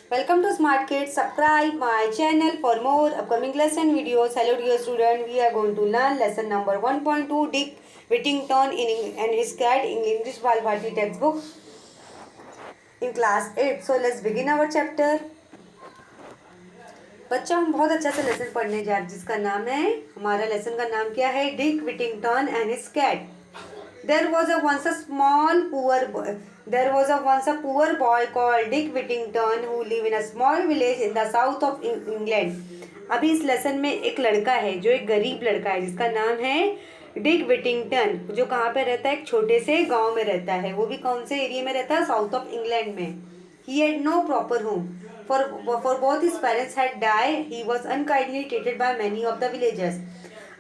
Welcome to Smart Kids. Subscribe my channel for more upcoming lesson videos. Hello dear student. We are going to learn lesson number 1.2 Dick Whittington and his cat in English Balbharti textbook in class 8. So let's begin our chapter. बच्चों हम बहुत अच्छा से lesson पढ़ने जा रहे हैं जिसका नाम है हमारा लेसन का नाम क्या है Dick Whittington and his cat. There was a once a small poor boy. There was a once a poor boy called Dick Whittington who lived in a small village in the south of England. अभी इस lesson में एक लड़का है जो एक गरीब लड़का है जिसका नाम है डिक विटिंगटन, जो कहाँ पे रहता है, एक छोटे से गांव में रहता है. वो भी कौन से एरिया में रहता है, साउथ ऑफ इंग्लैंड में. He had no proper home. For both his parents had died. He was unkindly treated by many of the villagers.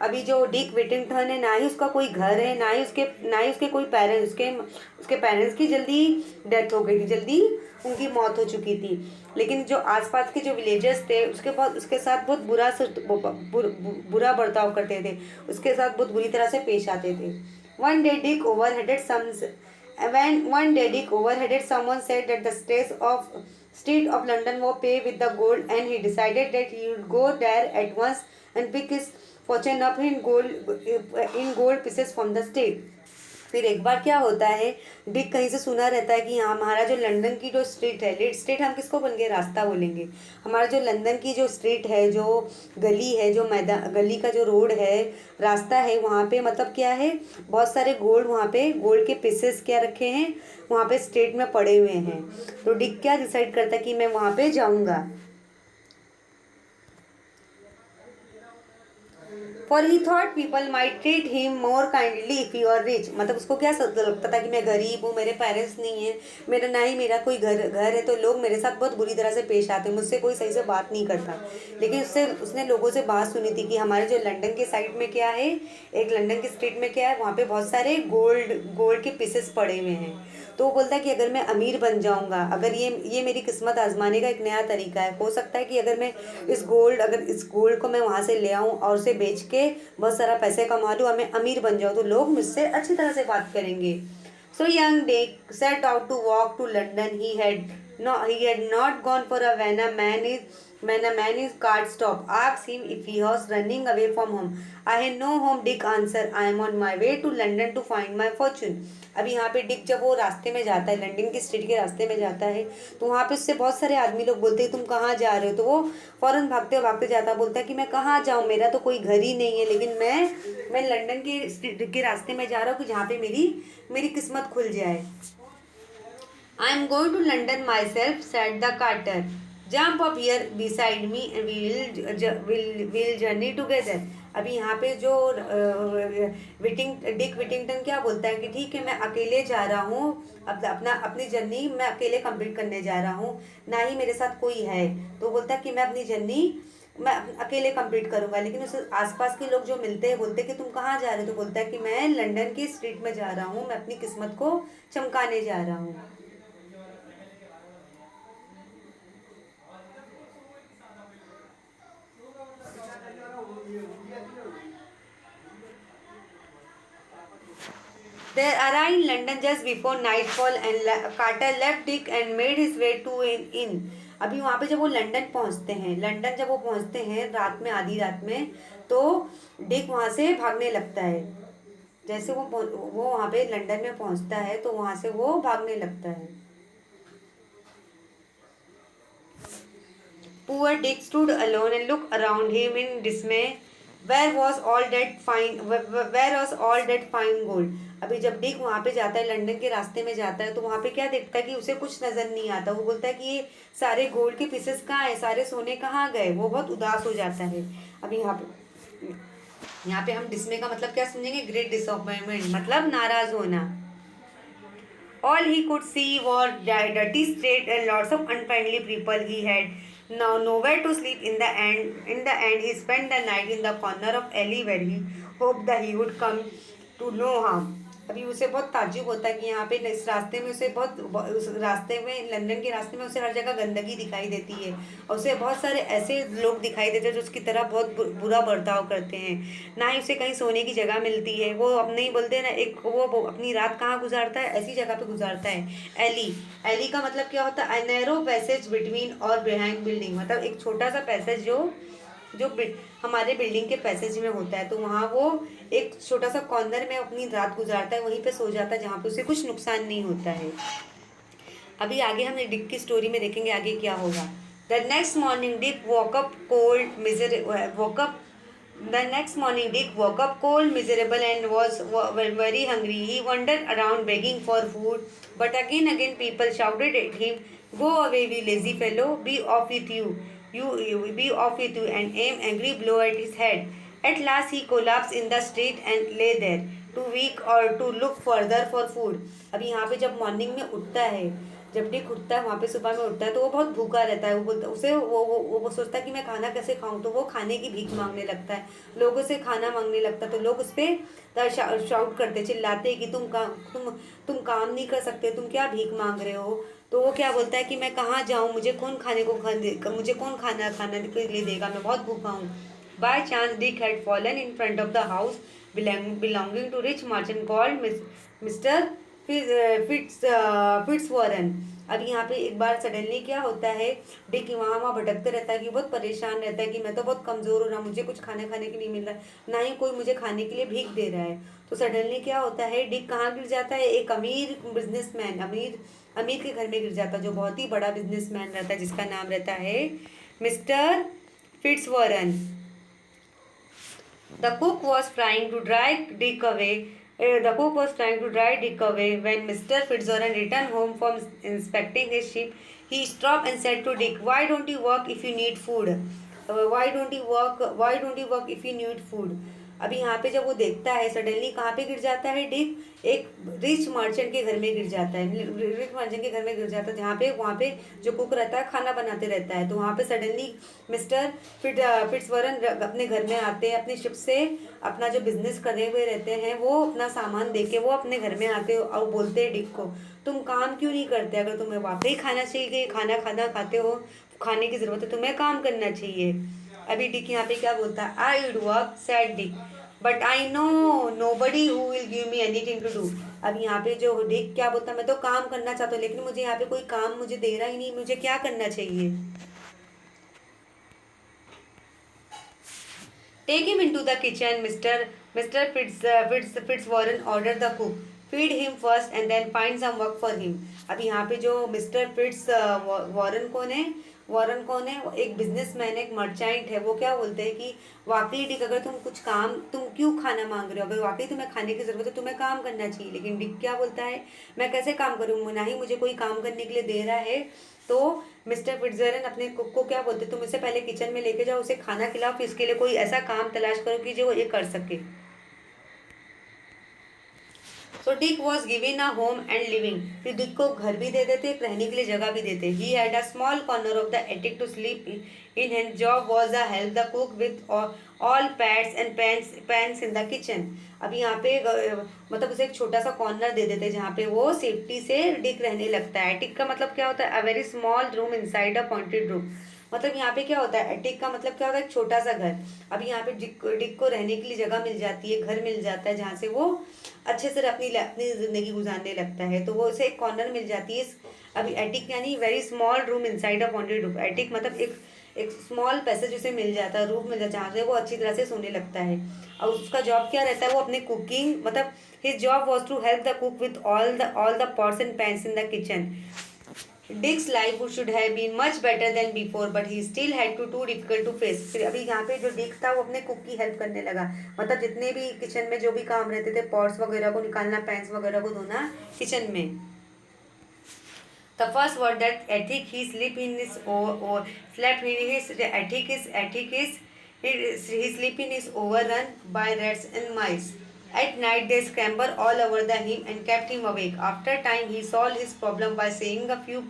अभी जो डिक विटिंगटन है, ना ही उसका कोई घर है, ना ही उसके कोई पेरेंट्स, उसके पेरेंट्स की जल्दी डेथ हो गई थी, जल्दी उनकी मौत हो चुकी थी. लेकिन जो आसपास के जो विलेजर्स थे उसके साथ बहुत बुरा बर्ताव करते थे, उसके साथ बहुत बुरी तरह से पेश आते थे. One day Dick overheaded someone said that the street of London was paved with the gold, and he decided that he would go there at once and pick his fortune up in gold pieces from the street. फिर एक बार क्या होता है, Dick कहीं से सुना रहता है कि हमारा जो लंदन की जो स्ट्रीट है, लीड स्ट्रीट हम किसको बोलेंगे, रास्ता बोलेंगे. हमारा जो लंदन की जो स्ट्रीट है, जो गली है, जो मैदान, गली का जो रोड है, रास्ता है, वहाँ पे मतलब क्या है, बहुत सारे गोल्ड, वहाँ पे गोल्ड के पीसेस क्या रखे हैं, वहाँ पे स्ट्रीट में पड़े हुए हैं. तो डिक क्या डिसाइड करता है कि मैं वहाँ पे जाऊँगा. For he thought people might treat him more kindly if he were rich. मतलब उसको क्या लगता था कि मैं गरीब हूँ, मेरे पेरेंट्स नहीं है, मेरा कोई घर है, तो लोग मेरे साथ बहुत बुरी तरह से पेश आते हैं, मुझसे कोई सही से बात नहीं करता. लेकिन उसने लोगों से बात सुनी थी कि हमारे जो लंदन के साइड में क्या है, एक लंदन की स्ट्रीट में क्या है, वहाँ पे बहुत सारे गोल्ड के पीसेस पड़े हुए हैं. तो वो बोलता है कि अगर मैं अमीर बन जाऊंगा, अगर ये मेरी किस्मत आजमाने का एक नया तरीका है, हो सकता है कि अगर इस गोल्ड को मैं वहाँ से ले आऊँ और उसे बेच के बहुत सारा पैसे कमा लूँ और मैं अमीर बन जाऊँ, तो लोग मुझसे अच्छी तरह से बात करेंगे. So young Dick set out to walk to London. He had not gone for a when a man is cart stop asked him if he was running away from home. I had no home, Dick answered. I am on my way to London to find my fortune. अभी यहाँ पे Dick जब वो रास्ते में जाता है, London की स्ट्रीट के रास्ते में जाता है, तो वहाँ पे उससे बहुत सारे आदमी लोग बोलते हैं तुम कहाँ जा रहे हो. तो वो फौरन भागते जाता, बोलता है कि मैं कहाँ जाऊँ, मेरा तो कोई घर ही नहीं है, लेकिन मैं लंदन की स्ट्रीट के रास्ते में जा रहा हूँ कि जहाँ पे मेरी किस्मत खुल जाए. I am going to London myself, said the carter. Jump up here beside me and we'll journey together. अभी यहाँ पे जो डिक विटिंगटन क्या बोलता है कि ठीक है, मैं अकेले जा रहा हूँ, अपनी जर्नी मैं अकेले कंप्लीट करने जा रहा हूँ, ना ही मेरे साथ कोई है. तो बोलता है कि मैं अपनी जर्नी मैं अकेले कंप्लीट करूंगा. लेकिन उस आसपास के लोग जो मिलते हैं बोलते हैं कि तुम कहाँ जा रहे हो. तो बोलता है कि मैं लंदन की स्ट्रीट में जा रहा हूँ, मैं अपनी किस्मत को चमकाने जा रहा हूँ. They arrived in London just before nightfall and Carter left Dick and made his way to an inn. अभी वहाँ पे जब वो लंदन पहुँचते हैं रात में, आधी रात में, तो डिक वहाँ से भागने लगता है. जैसे वो वहाँ पे लंदन में पहुँचता है तो वहाँ से वो भागने लगता है. Poor Dick stood alone and looked around him in dismay. Where was all that fine gold? अभी जब डिक वहाँ पे जाता है, लंदन के रास्ते में जाता है, तो वहाँ पे क्या देखता है कि उसे कुछ नजर नहीं आता. वो बोलता है कि ये सारे गोल्ड के पीसेस कहाँ है, सारे सोने कहाँ गए. वो बहुत उदास हो जाता है. अभी यहाँ पे हम डिस्मे का मतलब क्या समझेंगे, ग्रेट डिसअपॉइंटमेंट, मतलब नाराज होना. All he could see was dirty street and lots of unfriendly people. He had now nowhere to sleep. In the end, he spent the night in the corner of alley where he hoped that he would come to no harm. अभी उसे बहुत ताज्जुब होता है कि यहाँ पे इस रास्ते में उसे उस रास्ते में, लंदन के रास्ते में उसे हर जगह गंदगी दिखाई देती है, और उसे बहुत सारे ऐसे लोग दिखाई देते हैं जो उसकी तरह बहुत बुरा बर्ताव करते हैं। ना ही उसे कहीं सोने की जगह मिलती है। वो अपने ही बोलते हैं ना, एक वो अपनी रात कहाँ गुजारता है, ऐसी जगह पे गुजारता है। एली, एली का मतलब क्या होता है? नैरो पैसेज बिटवीन और बिहाइंड बिल्डिंग, मतलब एक छोटा सा पैसेज जो जो हमारे बिल्डिंग के पैसेज में होता है, तो वहाँ वो एक छोटा सा कॉर्नर में अपनी रात गुजारता है, वहीं पे सो जाता है जहाँ पे उसे कुछ नुकसान नहीं होता है। अभी आगे हम डिक की स्टोरी में देखेंगे आगे क्या होगा। The next morning Dick woke up cold, miserable, and was very hungry. He wandered around begging for food, but again people shouted at him, "Go away, you lazy fellow! Be off with you! Be off with you!" and aim angry blow at his head. At last he collapsed in the street and lay there, too weak or to look further for food. अभी यहाँ पे जब morning में उठता है, जब Dick उठता है वहाँ पे सुबह में उठता है, तो वो बहुत भूखा रहता है। वो बोलता उसे वो सोचता है कि मैं खाना कैसे खाऊं, तो वो खाने की भीख मांगने लगता है, लोगों से खाना मांगने लगता है। तो लोग उस पर शाउट करते, चिल्लाते कि तुम काम नहीं कर सकते, तुम क्या भीख मांग रहे हो। तो वो क्या बोलता है कि मैं कहाँ जाऊँ, मुझे कौन खाना खाने के लिए देगा, मैं बहुत भूखा हूँ। By chance Dick had fallen in front of the house belonging to rich merchant called mister Fitzwarren. अब यहाँ पे एक बार सडनली क्या होता है, डिक वहाँ वहाँ भटकते रहता है कि बहुत परेशान रहता है कि मैं तो बहुत कमज़ोर हो रहा, मुझे कुछ खाने खाने के लिए मिल रहा है, ना ही कोई मुझे खाने के लिए भीख दे रहा है। तो सडनली क्या होता है, डिक कहाँ गिर जाता है? एक अमीर बिजनेसमैन, अमीर के घर में गिर जाता है, जो बहुत ही बड़ा बिजनेसमैन रहता है, जिसका नाम रहता है mister फिट्सवॉरन। The cook was trying to drive Dick away. The cook was trying to drive Dick away when Mr. Fitzgerald returned home from inspecting his ship. He stopped and said to Dick, "Why don't you work if you need food? Why don't you work? Why don't you work if you need food?" अभी यहाँ पे जब वो देखता है, suddenly कहाँ पे गिर जाता है डिक? एक रिच मर्चेंट के घर में गिर जाता है। रिच मर्चेंट के घर में गिर जाता है, जहाँ पे वहाँ पे जो कुक रहता है खाना बनाते रहता है। तो वहाँ पे सडनली मिस्टर फिट्सवरन अपने घर में आते हैं, अपनी शिप से अपना जो बिजनेस करे हुए रहते हैं, वो अपना सामान देके वो अपने घर में आते हो और बोलते हैं डिक को, तुम काम क्यों नहीं करते? अगर तुम्हें वाकई खाना चाहिए, खाना खाना खाते हो, खाने की ज़रूरत है, तुम्हें काम करना चाहिए। अभी डिक यहाँ पे क्या बोलता है? I would work, said Dick, but I know nobody who will give me anything to do. अब यहाँ पे जो डिक क्या बोलता है, मैं तो काम करना चाहता हूँ, लेकिन मुझे यहाँ पे कोई काम मुझे दे रहा ही नहीं, मुझे क्या करना चाहिए? Take him into the kitchen, Mr. Fitzwarren ordered the cook. Feed him first and then find some work for him. अब यहाँ पे जो मिस्टर वॉरन कौन है? एक बिजनेसमैन, एक मर्चेंट है। वो क्या बोलते हैं कि वाकई डिक, अगर तुम क्यों खाना मांग रहे हो? अगर वाकई तुम्हें खाने की ज़रूरत है, तुम्हें काम करना चाहिए। लेकिन डिक क्या बोलता है, मैं कैसे काम करूँ, ना ही मुझे कोई काम करने के लिए दे रहा है। तो मिस्टर फिट्जरन अपने कुक को क्या बोलते, तुम इसे पहले किचन में लेके जाओ, उसे खाना खिलाओ, फिर इसके लिए कोई ऐसा काम तलाश करो कि जो ये कर सके। So Dick was given a home and living. फिर डिक को घर भी दे देते, रहने के लिए जगह भी देते। He had a small corner of the attic to sleep in and job was a help the cook with all pads and pans in the kitchen. अभी यहाँ पे मतलब उसे एक छोटा सा कॉर्नर दे देते जहाँ पे वो सेफ्टी से डिक रहने लगता है। एटिक का मतलब क्या होता है? A very small room inside a pointed room. मतलब यहाँ पे क्या होता है, एटिक का मतलब क्या होता है? एक छोटा सा घर। अभी यहाँ पे डिक को रहने के लिए जगह मिल जाती है, घर मिल जाता है, जहाँ से वो अच्छे से अपनी ज़िंदगी गुजारने लगता है। तो वो उसे एक कॉर्नर मिल जाती है। अभी एटिक यानी very small room inside a pointed roof. Attic मतलब एक स्मॉल पैसेज उसे मिल जाता है, रूफ मिल जाता है, जहाँ से वो अच्छी तरह से सोने लगता है। और उसका जॉब क्या रहता है? वो अपने कुकिंग, मतलब his job was to help the cook with all the pots and pans in the kitchen. Dick's life should have been much better than before, but he still had to too difficult to face. फिर अभी यहाँ पे जो Dick था वो अपने cook की help करने लगा, मतलब जितने भी किचन में जो भी काम रहते थे, पॉट्स वगैरह को निकालना, पैंस वगैरह को धोना किचन में। The first word that attic he sleep in his or slept in his attic is his sleeping is overrun by rats and mice. At night they scrambled all over him and kept him awake. After time he solved his problem by saying the few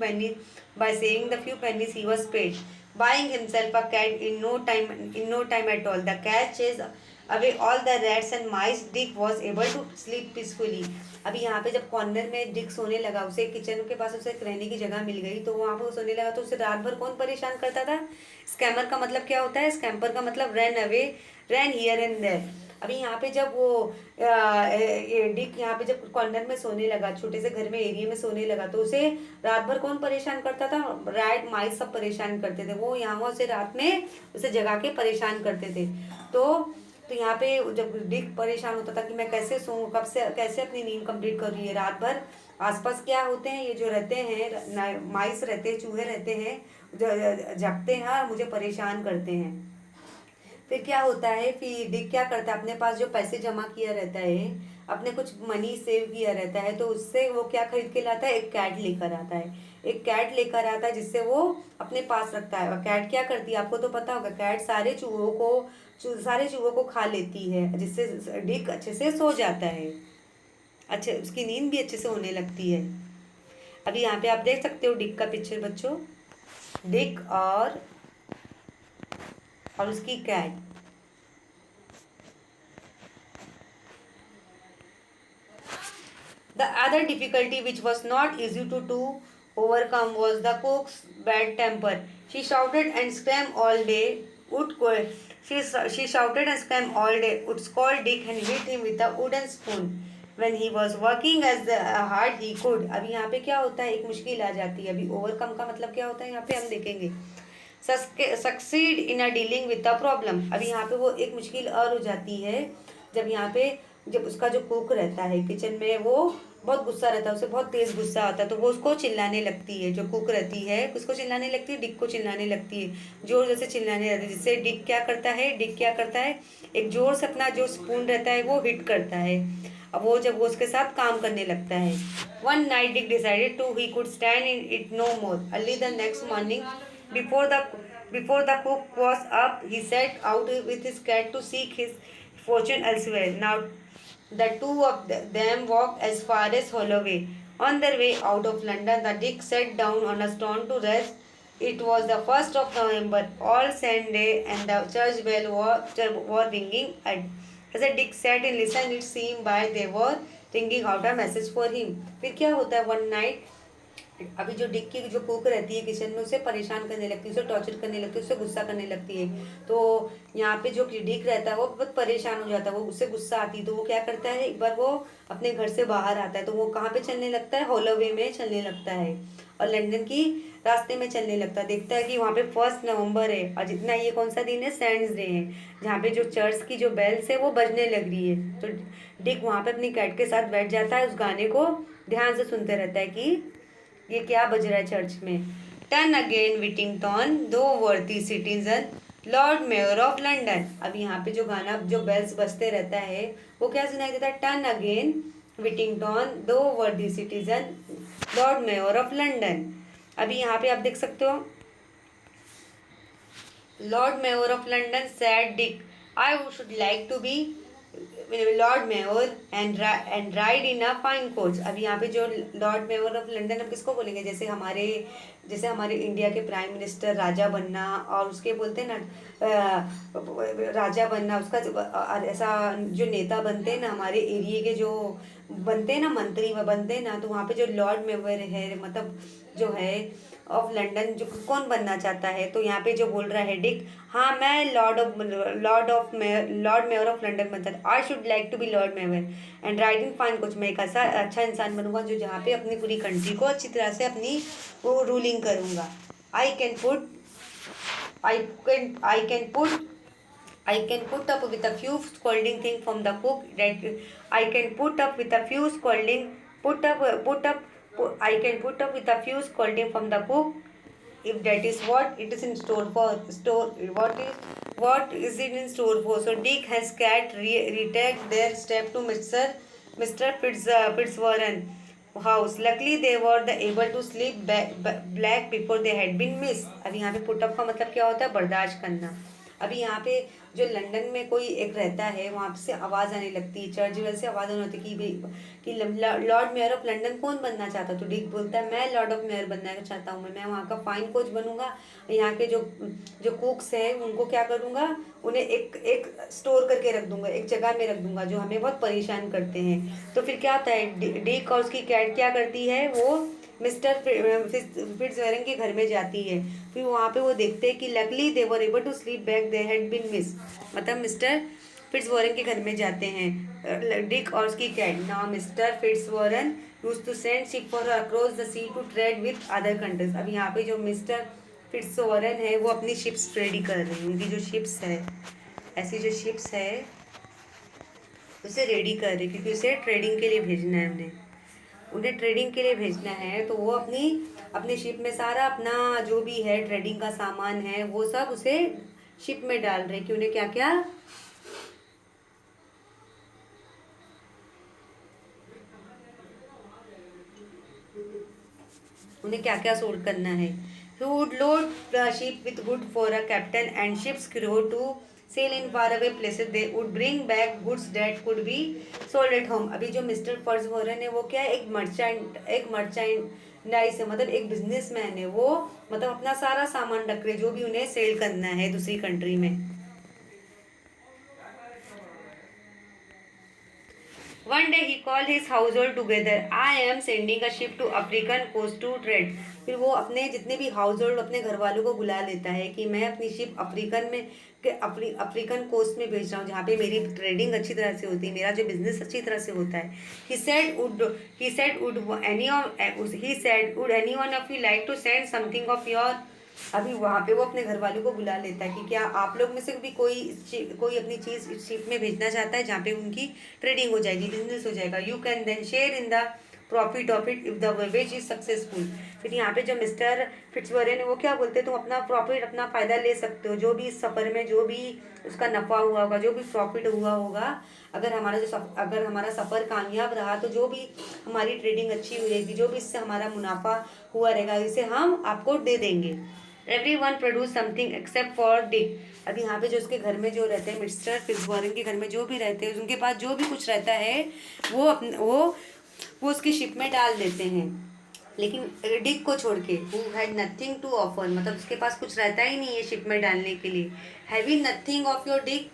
pennies he was paid, buying himself a cat in no time at all. The cat away all the rats and mice, Dick was able to sleep peacefully. अभी यहाँ पे जब corner में Dick सोने लगा, उसे kitchen के पास उसे रहने की जगह मिल गई, तो वहाँ पे वो सोने लगा, तो उसे रात भर कौन परेशान करता था? स्कैमर का मतलब क्या होता है? स्कैम्पर का मतलब run away, run here and there. अभी यहाँ पे जब वो डिक यहाँ पे जब कॉर्नर में सोने लगा, छोटे से घर में एरिया में सोने लगा, तो उसे रात भर कौन परेशान करता था? रैट माइस सब परेशान करते थे, वो यहाँ से रात में उसे जगा के परेशान करते थे। तो यहाँ पे जब डिक परेशान होता था कि मैं कैसे सोऊं, कब से कैसे अपनी नींद कंप्लीट कर रही है रात भर, आसपास क्या होते हैं, ये जो रहते हैं माइस रहते हैं, चूहे रहते हैं, जो जगते हैं और मुझे परेशान करते हैं। फिर क्या होता है, फिर डिक क्या करता है, अपने पास जो पैसे जमा किया रहता है, अपने कुछ मनी सेव किया रहता है, तो उससे वो क्या खरीद के लाता है? एक कैट लेकर आता है। एक कैट लेकर आता है जिससे वो अपने पास रखता है। और कैट क्या करती है, आपको तो पता होगा, कैट सारे चूहों को खा लेती है, जिससे डिक अच्छे से सो जाता है, अच्छे उसकी नींद भी अच्छे से होने लगती है। अभी यहाँ पे आप देख सकते हो डिक का पिक्चर बच्चों, डिक और उसकी cat. The other difficulty which was not easy to overcome was the cook's bad temper. She shouted and screamed all day. She shouted and screamed all day. Would scold Dick and hit him with a wooden spoon when he was working as hard he could. अभी यहाँ पे क्या होता है, एक मुश्किल आ जाती है। अभी ओवरकम का मतलब क्या होता है, यहाँ पे हम देखेंगे। Succeed in a dealing with the problem. अभी यहाँ पे वो एक मुश्किल और हो जाती है, जब यहाँ पे जब उसका जो कुक रहता है किचन में, वो बहुत गुस्सा रहता है, उसे बहुत तेज गुस्सा आता है, तो वो उसको चिल्लाने लगती है। जो कुक रहती है उसको चिल्लाने लगती है, डिक को चिल्लाने लगती है, जोर जैसे चिल्लाने लगती है, जिससे डिक क्या करता है, एक जोर से अपना जो स्पून रहता है वो हिट करता है। अब वो जब वो उसके साथ काम करने लगता है। One night Dick decided to he could stand in it no more. Early the next morning, Before the before the cook was up, he set out with his cat to seek his fortune elsewhere. Now the two of them walked as far as Holloway. On their way out of London, the Dick sat down on a stone to rest. It was the 1st of November, All Saints' Day, and the church bell were ringing. As the Dick sat and listened, it seemed by they were ringing out a message for him. फिर क्या होता है, one night अभी जो Dick की जो cook रहती है किचन में, उसे परेशान करने लगती है, उसे टॉर्चर करने लगती है, उसे गुस्सा करने लगती है। तो यहाँ पे जो डिक रहता है वो बहुत परेशान हो जाता है, वो उससे गुस्सा आती है, तो वो क्या करता है, एक बार वो अपने घर से बाहर आता है, तो वो कहाँ पे चलने लगता है, हॉलोवे में चलने लगता है, और लंदन की रास्ते में चलने लगता है। देखता है कि वहाँ पे 1 नवंबर है, और जितना ये कौन सा दिन है, सैंड्स डे है, जहाँ पे जो चर्च की जो बेल्स है वो बजने लग रही है। तो डिक वहाँ पे अपनी कैट के साथ बैठ जाता है, उस गाने को ध्यान से सुनते रहता है कि ये क्या बज रहा है चर्च में। Turn again Whittington thou worthy citizen, Lord mayor of London. अब यहाँ पे जो गाना जो बेल्स बजते रहता है वो क्या सुनाई देता है, turn again Whittington thou worthy citizen, Lord mayor of London. अभी यहाँ पे आप देख सकते हो, Lord mayor of London said Dick, I should like to be Lord Mayor and ride in a fine coach. अब यहाँ पे जो लॉर्ड मेयर ऑफ लंदन हम किसको बोलेंगे, जैसे हमारे इंडिया के प्राइम मिनिस्टर राजा बनना, और उसके बोलते हैं ना राजा बनना, उसका ऐसा जो नेता बनते हैं ना हमारे एरिया के, जो बनते हैं ना मंत्री बनते हैं ना, तो वहाँ पे जो लॉर्ड मेयर है, मतलब जो है ऑफ लंदन, जो कौन बनना चाहता है, तो यहाँ पे जो बोल रहा है डिक, हाँ मैं लॉर्ड मेयर ऑफ लंदन बनता है, I should like to be Lord Mayor and riding fine coach, मैं एक ऐसा अच्छा इंसान बनूंगा जो जहाँ पे अपनी पूरी कंट्री को अच्छी तरह से अपनी वो रूलिंग करूंगा। I can put I can put up with a few scolding thing from the cook, that I can put up with a few scolding I can put up with a few scolding from the cook, if that is what it is in store for. What is it in store for? So Dick has cat retaken their step to Mr. Fitzwarren house. Luckily they were able to sleep black before they had been missed. अब यहाँ पे put up का मतलब क्या होता है, बर्दाश्त करना। अभी यहाँ पे जो लंदन में कोई एक रहता है, वहाँ से आवाज़ आने लगती है, चर्च वेल से आवाज़ आने लगती है कि लॉर्ड मेयर ऑफ लंदन कौन बनना चाहता, तो डिक बोलता है मैं लॉर्ड ऑफ मेयर बनना चाहता हूँ, मैं वहाँ का फाइन कोच बनूंगा। यहाँ के जो जो कुक्स है उनको क्या करूँगा, उन्हें एक एक स्टोर करके रख दूंगा, एक जगह में रख दूंगा, जो हमें बहुत परेशान करते हैं। तो फिर क्या होता है, डिक और उसकी कैट क्या करती है, वो मिस्टर फिट्जवेरन के घर में जाती है। फिर वहाँ पे वो देखते हैं कि luckily they were able to sleep back they had been miss, मतलब मिस्टर फिट्जवॉरन के घर में जाते हैं डिक और उसकी कैट। Now mister Fitzwarren used to send ship for across the sea to trade with other countries. अब यहाँ पे जो मिस्टर फिट्जवॉरन है वो अपनी शिप्स रेडी कर रही है, उनकी जो शिप्स है, ऐसी जो शिप्स है उसे रेडी कर रही, क्योंकि उसे ट्रेडिंग के लिए भेजना है, उन्हें उन्हें ट्रेडिंग के लिए भेजना है। तो वो अपनी अपने शिप में सारा अपना जो भी है ट्रेडिंग का सामान है वो सब उसे शिप में डाल रहे कि उन्हें क्या क्या उन्हें क्या क्या सोल्ड करना है। He would load the ship with wood for a captain and ship's crew to sail in faraway places. They would bring back goods that could be sold at home. अभी जो मिस्टर फर्जवॉरन है वो क्या है, एक merchandise है, मतलब एक बिजनेसमैन है वो, मतलब अपना सारा सामान रख रहे जो भी उन्हें सेल करना है दूसरी कंट्री में। One day he called his household together. I am sending a ship to African coast to trade. फिर वो अपने जितने भी हाउस होल्ड अपने घर वालों को बुला लेता है कि मैं अपनी शिप अफ्रीकन कोस्ट में भेज रहा हूँ, जहाँ पे मेरी ट्रेडिंग अच्छी तरह से होती है, मेरा जो बिजनेस अच्छी तरह से होता है। He said would any one of you like to send something of your। अभी वहाँ पे वो अपने घर वालों को बुला लेता है कि क्या आप लोग में से भी कोई अपनी चीज़ इस शिप में भेजना चाहता है जहाँ पे उनकी ट्रेडिंग हो जाएगी, बिजनेस हो जाएगा। You can then share in the profit of it if the voyage is successful. फिर यहाँ पे जो मिस्टर फिट्जवरन है वो क्या बोलते हैं, तुम अपना प्रॉफिट अपना फ़ायदा ले सकते हो, जो भी इस सफ़र में जो भी उसका नफ़ा हुआ होगा, जो भी प्रॉफिट हुआ होगा, अगर हमारा सफ़र कामयाब रहा तो जो भी हमारी ट्रेडिंग अच्छी हुई, जो भी इससे हमारा मुनाफा हुआ रहेगा, इसे हम आपको दे देंगे। Everyone produce something except for Dick। अब यहाँ पे जो उसके घर में जो रहते हैं, मिस्टर फिट्जवॉरन के घर में जो भी रहते हैं, उनके पास जो भी कुछ रहता है वो उसकी शिप में डाल देते हैं, लेकिन डिक को छोड़ के, who had nothing to offer, मतलब उसके पास कुछ रहता ही नहीं है शिप में डालने के लिए। Having nothing of your Dick,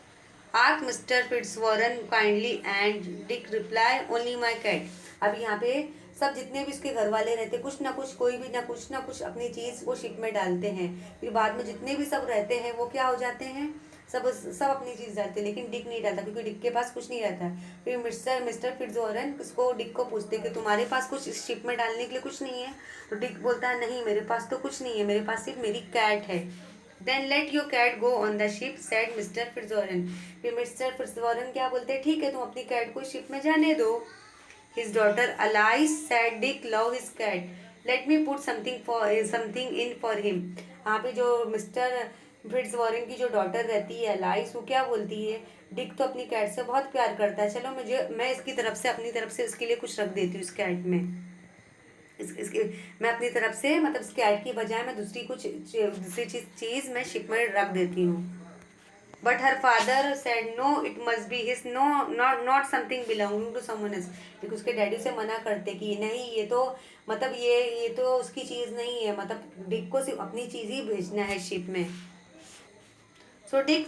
asked Mr. Fitzwarren kindly, and Dick reply only my cat। अब यहाँ पे सब जितने भी उसके घर वाले रहते, कुछ ना कुछ कोई भी ना कुछ अपनी चीज़ वो शिप में डालते हैं। फिर बाद में जितने भी सब रहते हैं वो क्या हो जाते हैं, सब अपनी चीज़ डालते हैं, लेकिन डिक नहीं डालता क्योंकि डिक के पास कुछ नहीं रहता। फिर मिस्टर फिट्जवॉरन उसको डिक को पूछते कि तुम्हारे पास कुछ इस शिप में डालने के लिए कुछ नहीं है, तो डिक बोलता है नहीं मेरे पास तो कुछ नहीं है, मेरे पास सिर्फ मेरी कैट है। Then let your cat go on the ship said mister Fitzwarren. फिर मिस्टर फिट्जवॉरन क्या बोलते हैं, ठीक है तुम अपनी कैट को शिप में जाने दो। His daughter Alice said Dick love his cat. Let me put something in for him। यहाँ पे जो मिस्टर फिट्जवॉरन की जो डॉटर रहती है अलाइस, वो क्या बोलती है, डिक तो अपनी कैट से बहुत प्यार करता है, चलो मैं इसकी तरफ से अपनी तरफ से उसके लिए कुछ रख देती हूँ इस कैट में। इसके मैं अपनी तरफ से मतलब इस कैट की बजाय मैं दूसरी चीज़ मैं शिप में रख देती हूँ। But her father said no, it must be his, no, not something belonging to someone else। क्योंकि उसके डैडी से मना करते कि नहीं ये तो मतलब ये तो उसकी चीज़ नहीं है, मतलब डिक को सिर्फ अपनी चीज़ ही भेजना है शिप में। सो Dick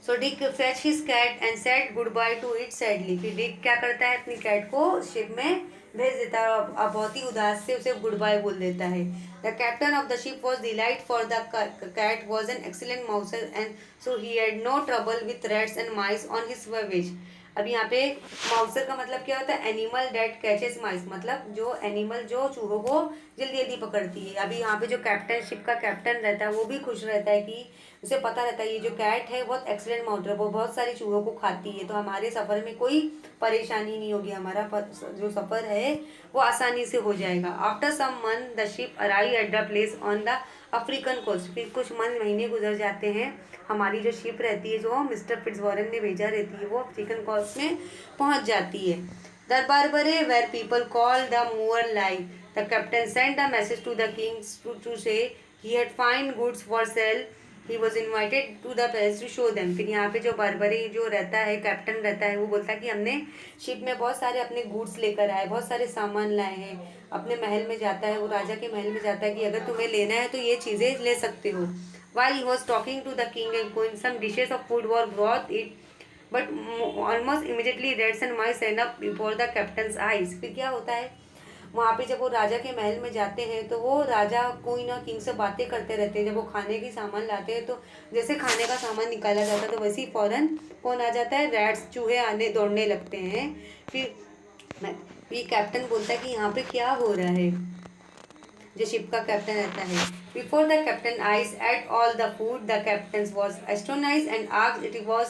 so Dick fetch his cat and said goodbye to it sadly। फिर डिक क्या करता है, अपनी कैट को शिप में भेज देता है और बहुत ही उदास से उसे गुड बाय बोल देता है। The captain of the ship was delight for the cat was an excellent mouser and so he had no trouble with rats and mice on his voyage. अब यहाँ पे माउसर का मतलब क्या होता है, एनिमल डेट कैचेस माइस, मतलब जो एनिमल जो चूहों को जल्दी जल्दी पकड़ती है। अभी यहाँ पे जो कैप्टन शिप का कैप्टन रहता है वो भी खुश रहता है कि उसे पता रहता है ये जो कैट है बहुत एक्सीलेंट माउंटर, वो बहुत सारी चूहों को खाती है, तो हमारे सफ़र में कोई परेशानी नहीं होगी, हमारा जो सफ़र है वो आसानी से हो जाएगा। After some month the ship arrive at the place on the African coast. फिर कुछ महीने गुजर जाते हैं, हमारी जो शिप रहती है जो मिस्टर फिट्जवॉरन ने भेजा रहती है वो अफ्रीकन कोस्ट में पहुंच जाती है। The Barbary where people call the Moor live, the captain send the message to the kings to say he had fine goods for sale, he was invited to the palace to show them. फिर यहाँ पे जो बारबरी जो रहता है, captain रहता है, वो बोलता है कि हमने शिप में बहुत सारे अपने गुड्स लेकर आए, बहुत सारे सामान लाए हैं। अपने महल में जाता है, वो राजा के महल में जाता है कि अगर तुम्हें लेना है तो ये चीज़ें ले सकते हो। While he was talking to the king and queen, some dishes of food were brought it, but almost immediately rats and mice ran up before the captain's eyes। फिर क्या होता है, वहाँ पे जब वो राजा के महल में जाते हैं तो वो राजा क्वीन और किंग से बातें करते रहते हैं। जब वो खाने की सामान लाते हैं तो जैसे खाने का सामान निकाला जाता है तो वैसे ही फौरन कौन आ जाता है, रैट्स, चूहे आने दौड़ने लगते हैं। फिर ये कैप्टन बोलता है कि यहाँ पे क्या हो रहा है, जो शिप का कैप्टन रहता है। Before the captain eyes at all the food, the captain was astonish and asked it was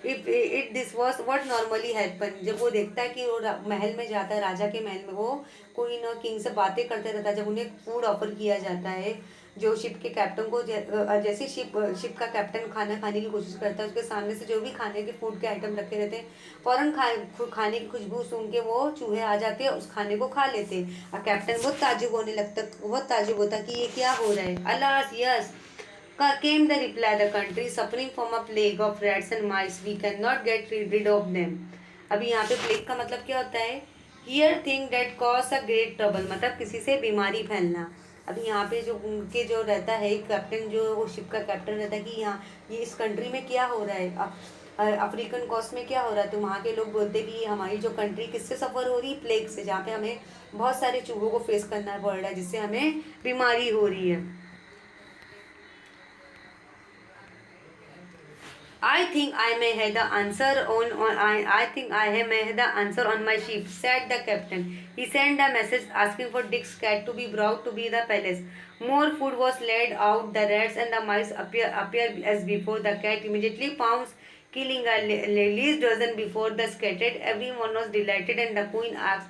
if it this was what normally happen. जब वो देखता है कि वो महल में जाता है, राजा के महल में, वो क्वीन और किंग से बातें करते रहता है। जब उन्हें फूड ऑफर किया जाता है, जो शिप के कैप्टन को जैसे शिप का कैप्टन खाना खाने की कोशिश करता है, उसके सामने से जो भी खाने के फूड के आइटम रखे रहते हैं, फौरन खाने की खुशबू सूंघ के वो चूहे आ जाते हैं, उस खाने को खा लेते हैं। और कैप्टन बहुत ताज्जुब होने लगता, बहुत ताज्जुब होता कि ये क्या हो रहा है। Alas yes came the reply, the country suffering from a plague of rats and mice, we cannot get rid of them। अभी यहाँ पे प्लेग का मतलब क्या होता है, here thing date cause a great trouble, मतलब किसी से बीमारी फैलना। अभी यहाँ पे जो उनके जो रहता है कैप्टन, जो वो शिप का कैप्टन रहता है कि यहाँ ये इस कंट्री में क्या हो रहा है, अफ्रीकन कोस्ट में क्या हो रहा है। तो वहाँ के लोग बोलते कि हमारी जो कंट्री किससे सफ़र हो रही है, प्लेग से, जहाँ पे हमें बहुत सारे चूहों को फेस करना पड़ रहा है, जिससे हमें बीमारी हो रही है। I think I may have the answer I think I may have the answer on my ship, said the captain. He sent a message asking for Dick's cat to be brought to be the palace. More food was laid out. The rats and the mice appear as before. The cat immediately pounced, killing a least dozen before the scattered. Everyone was delighted and the queen asked,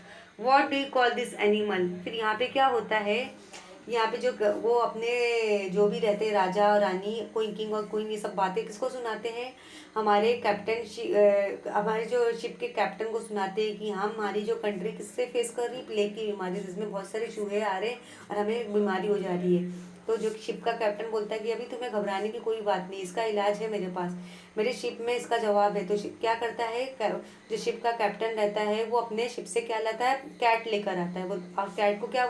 "What do you call this animal?" फिर यहाँ पे क्या होता है, यहाँ पे जो वो अपने जो भी रहते हैं राजा और रानी, क्वीन, किंग और क्वीन, ये सब बातें किसको सुनाते हैं, हमारे कैप्टन, हमारे जो शिप के कैप्टन को सुनाते हैं कि हम हमारी जो कंट्री किससे फेस कर रही, प्लेग की बीमारी, जिसमें बहुत सारे चूहे आ रहे हैं और हमें बीमारी हो जा रही है। तो जो शिप का कैप्टन बोलता है कि अभी तुम्हें घबराने की कोई बात नहीं, इसका इलाज है मेरे पास, मेरे शिप में इसका जवाब है। तो क्या करता है, जो शिप का कैप्टन रहता है वो अपने शिप से क्या लाता है, कैट लेकर आता है। वो और कैट को क्या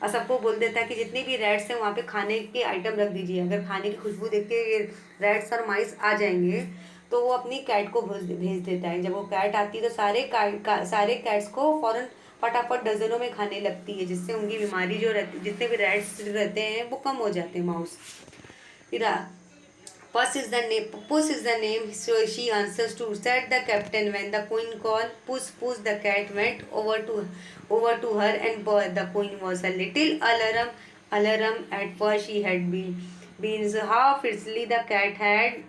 सबको बोल देता है कि जितनी भी रैट्स हैं वहाँ पे खाने के आइटम रख दीजिए, अगर खाने की खुशबू देख के ये रैट्स और माइस आ जाएंगे तो वो अपनी कैट को भेज देता है। जब वो कैट आती है तो सारे कैट्स को फौरन फटाफट डजनों में खाने लगती है, जिससे उनकी बीमारी जो रहती, जितने भी रैट्स रहते हैं वो कम हो जाते हैं, माउस। फिर Puss is the name, so she answers to, said the captain. When the queen called, Puss, Puss, the cat went over to her and purred. The queen was a little alarm at first. She had been so how fiercely the cat had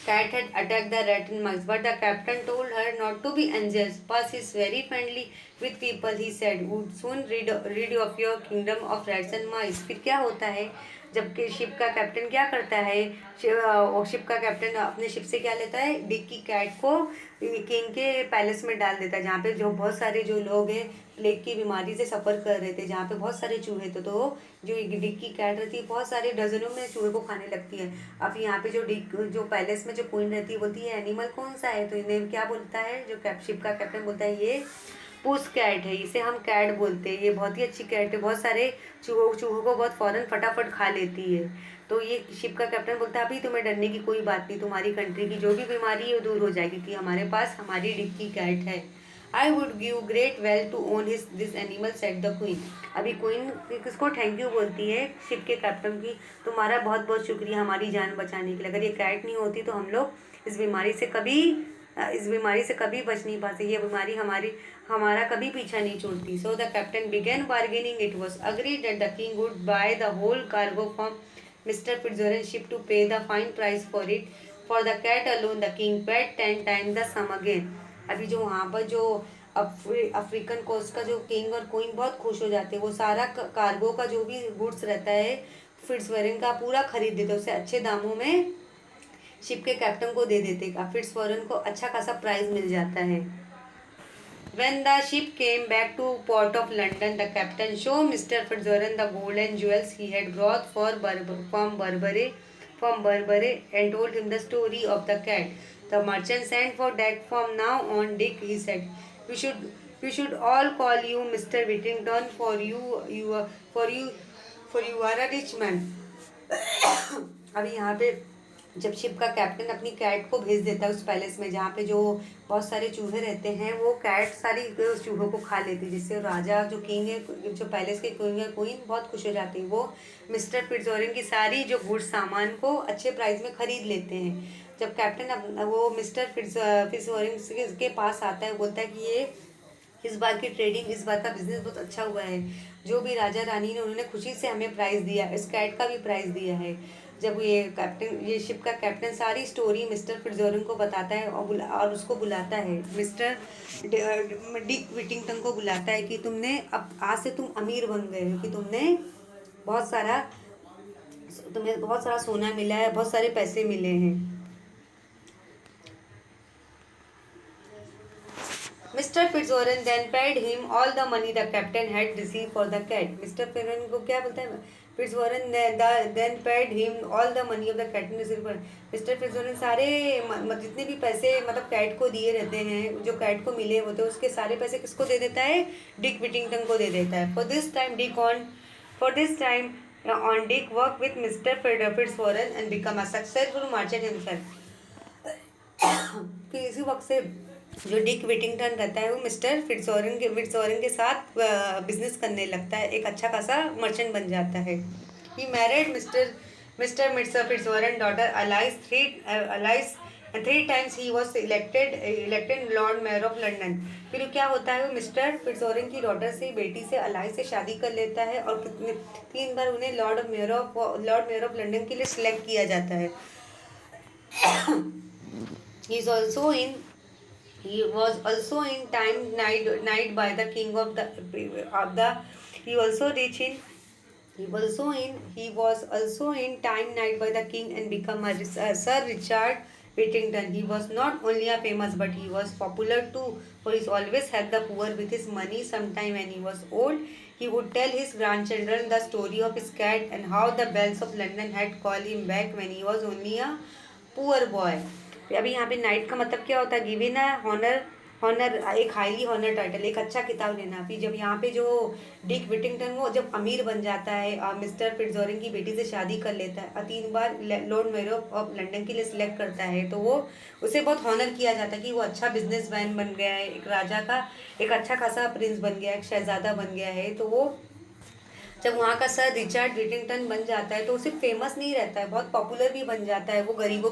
attacked the rat and mice, but the captain told her not to be anxious. Puss is very friendly with people, he said. Would soon rid of your kingdom of rats and mice। फिर क्या होता है, जबकि ship का captain क्या करता है, ship का कैप्टन अपने शिप से क्या लेता है, डिक की कैट को किंग के पैलेस में डाल देता है, जहाँ पे जो बहुत सारे जो लोग हैं प्लेग की बीमारी से सफ़र कर रहे थे, जहाँ पे बहुत सारे चूहे थे। तो जो डिक की कैट रहती है बहुत सारे डजनों में चूहे को खाने लगती है। अब यहाँ पे जो पैलेस में जो क्वीन रहती है बोलती है एनिमल कौन सा है, तो इन्हें क्या बोलता है, जो शिप का कैप्टन बोलता है ये पुस कैट है, इसे हम कैट बोलते हैं, ये बहुत ही अच्छी कैट है, बहुत सारे चूहों को बहुत फौरन फटाफट खा लेती है। तो ये शिप का कैप्टन बोलता है अभी तुम्हें डरने की कोई बात नहीं, तुम्हारी कंट्री की जो भी बीमारी है वो दूर हो जाएगी, क्योंकि हमारे पास हमारी डिक्की कैट है। I would give great wealth to own this animal, said the queen. अभी क्वीन किसको थैंक यू बोलती है, शिप के कैप्टन की, तुम्हारा बहुत बहुत शुक्रिया हमारी जान बचाने के लिए, अगर ये कैट नहीं होती तो हम लोग इस बीमारी से कभी बच नहीं पाते, ये बीमारी हमारा कभी पीछा नहीं छोड़ती। So the captain began bargaining. It was agreed that the king would buy the whole cargo from mister Fitzwarren ship to pay the fine price for it, for the cat alone the king paid 10 times the sum again. अभी जो वहाँ पर जो African coast का जो king और queen बहुत खुश हो जाते हैं, वो सारा कार्गो का जो भी गुड्स रहता है फिट्जबर्गन का पूरा खरीद देते, उसे अच्छे दामों में शिप के कैप्टन को दे देते, फिट्जबर्गन को अच्छा खासा प्राइस मिल जाता है। When the ship came back to port of London, the captain showed Mr. Fitzwarren the gold and jewels he had brought from Burberry and told him the story of the cat. The merchant sent for Dick. From now on, Dick, he said, we should we should all call you Mr. Whittington, for you are a rich man. अभी यहाँ पे जब ship का captain अपनी cat को भेज देता है उस पैलेस में जहाँ पे जो बहुत सारे चूहे रहते हैं, वो कैट सारी उस चूहों को खा लेती है, जिससे राजा जो किंग है, जो पैलेस के किंग है क्वीन, बहुत खुश हो जाती है। वो मिस्टर फिट्जबर्गन की सारी जो गुड्स सामान को अच्छे प्राइस में खरीद लेते हैं। जब कैप्टन वो मिस्टर फिट्जबर्गन के पास आता है, बोलता है कि ये इस बार की ट्रेडिंग, इस बार का बिजनेस बहुत अच्छा हुआ है, जो भी राजा रानी ने उन्होंने खुशी से हमें प्राइज़ दिया, इस कैट का भी प्राइज़ दिया है। जब ये शिप का कैप्टन सारी स्टोरी मिस्टर फिट्जबर्गन को बताता है और उसको बुलाता है, मिस्टर डिक विटिंगटन को बुलाता है कि तुमने अब आज से तुम अमीर बन गए हो, कि तुम्हें बहुत सारा सोना मिला है, बहुत सारे पैसे मिले हैं। Mister Fitzwarren then paid him all the money the captain had received for the cat. Mister Fitzwarren को क्या बोलता है, Fitzwarren then paid him all the money of the captain received for. Mister Fitzwarren सारे जितने भी पैसे मतलब cat को दिए रहते हैं, जो कैट को मिले होते हैं, उसके सारे पैसे किसको दे देता है, डिक विटिंगटन को दे देता है। For this time on Dick worked with Mr. Fitzwarren and become a successful merchant himself. कि इसी वक्त से जो डिक विटिंगटन रहता है वो मिस्टर फिट्जबर्गन के साथ बिजनेस करने लगता है, एक अच्छा खासा मर्चेंट बन जाता है। He married mister Fitzwarren daughter Alice three times he was elected lord mayor of London. फिर क्या होता है, वो मिस्टर फिट्जबर्गन की डॉटर से, बेटी से, अलाइस से शादी कर लेता है और 3 बार उन्हें लॉर्ड मेयर ऑफ लंदन के लिए सिलेक्ट किया जाता है। He was also in time knight by the king of the he was also in time knight by the king and become a Sir Richard Whittington. He was not only a famous but he was popular too, for he always helped the poor with his money. Sometime when he was old, he would tell his grandchildren the story of his cat and how the bells of London had called him back when he was only a poor boy. अभी यहाँ पे night का मतलब क्या होता है, given अ Honor एक highly Honor title, एक अच्छा किताब लेना। फिर जब यहाँ पे जो डिक विटिंगटन वो जब अमीर बन जाता है और मिस्टर फिट्जबर्गन की बेटी से शादी कर लेता है और 3 बार लॉर्ड मेयर ऑफ लंदन के लिए सिलेक्ट करता है, तो वो उसे बहुत हॉनर किया जाता है कि वो अच्छा बिजनेसमैन बन गया है, एक राजा का एक अच्छा खासा प्रिंस बन गया है, एक शहजादा बन गया है। तो वो जब वहाँ का सर रिचर्ड विटिंगटन बन जाता है तो उसे फेमस नहीं रहता है, बहुत पॉपुलर भी बन जाता है। वो गरीबों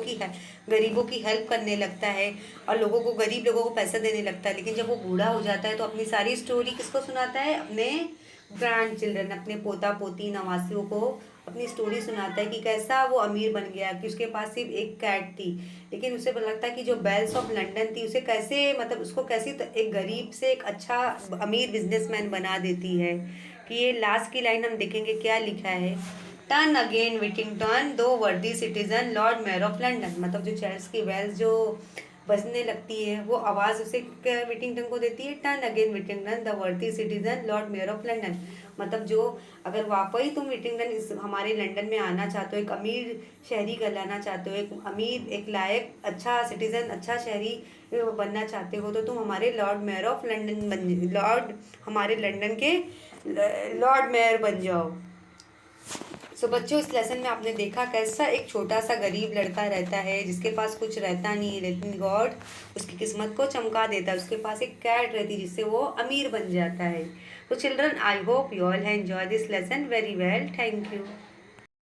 की हेल्प करने लगता है और गरीब लोगों को पैसा देने लगता है। लेकिन जब वो बूढ़ा हो जाता है तो अपनी सारी स्टोरी किसको सुनाता है, अपने ग्रैंड चिल्ड्रन, अपने पोता पोती नवासियों को अपनी स्टोरी सुनाता है कि कैसा वो अमीर बन गया, कि उसके पास सिर्फ एक कैट थी, लेकिन उसे लगता है कि जो बेल्स ऑफ लंदन थी उसे कैसे मतलब उसको कैसे एक गरीब से एक अच्छा अमीर बिजनेसमैन बना देती है। कि ये लास्ट की लाइन हम देखेंगे क्या लिखा है, turn again Whittington thou worthy citizen Lord mayor of London. मतलब जो चर्च की बेल्स जो बजने लगती है वो आवाज़ उसे विटिंगटन को देती है, टर्न अगेन विटिंगटन द वर्दी citizen Lord mayor of London. मतलब जो अगर वाकई तुम विटिंगटन इस हमारे लंदन में आना चाहते हो, एक अमीर शहरी कहलाना चाहते हो, एक अमीर एक लायक अच्छा सिटीजन अच्छा शहरी बनना चाहते हो, तो तुम हमारे लॉर्ड मेयर ऑफ लंदन हमारे लंदन के लॉर्ड मेयर बन जाओ। सो बच्चों, इस लेसन में आपने देखा कैसा एक छोटा सा गरीब लड़का रहता है जिसके पास कुछ रहता नहीं है, लेकिन गॉड उसकी किस्मत को चमका देता है। उसके पास एक कैट रहती है जिससे वो अमीर बन जाता है। तो children, I hope you all have enjoy this lesson very well. Thank you.